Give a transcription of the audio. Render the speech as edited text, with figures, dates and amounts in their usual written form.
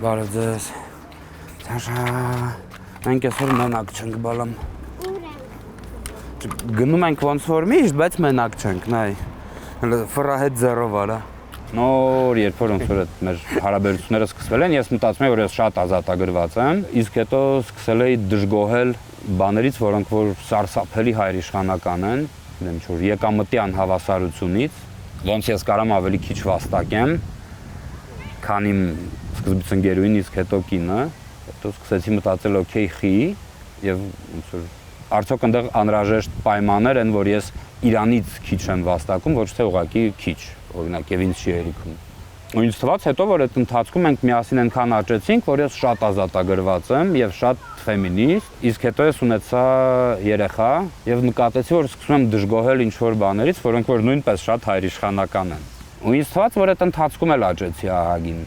Բարև ձեզ։ Սաշա, մենք այսօր մենակ չենք բալամ։ Ուր ենք։ Գնում ենք ոնց որ միշտ, բայց մենակ չենք, նայ։ Ֆրա հետ ձեռով արա։ Նոր երբ որ ոնց որ այդ մեր հարաբերությունները սկսվել են, ես մտածում եմ, որ ես շատ ազատագրված եմ, իսկ հետո սկսել էի դժգոհել բաներից, որոնք որ սարսափելի հայրիշխանական են, ինչ որ եկամտի անհավասարությունից, ոնց ես կարամ ավելի քիչ վաստակեմ, քան իմ սկզբից ընկերուհին, իսկ հետո կինը, հետո սկսեցի մտածել, օքեյ, խի, եւ ոնց որ արդյոք այնտեղ անհրաժեշտ պայմաններ են, որ ես իրանից քիչ եմ վաստակում, ոչ թե ուղղակի քիչ, օրինակ եւ ինձ չի երիքում։ Ու ինձ թվաց հետո, որ այդ ընթացքում մենք միասին այնքան աճեցինք, որ ես շատ ազատագրված եմ եւ շատ ֆեմինիստ, իսկ հետո ես ունեցա երեխա եւ նկատեցի, որ սկսում եմ դժգոհել ինչ-որ բաներից, որոնք որ նույնպես շատ հայրիշխանական են։ Ու ինձ թվաց, որ այդ ընթացքում էլ աճեցի ահագին։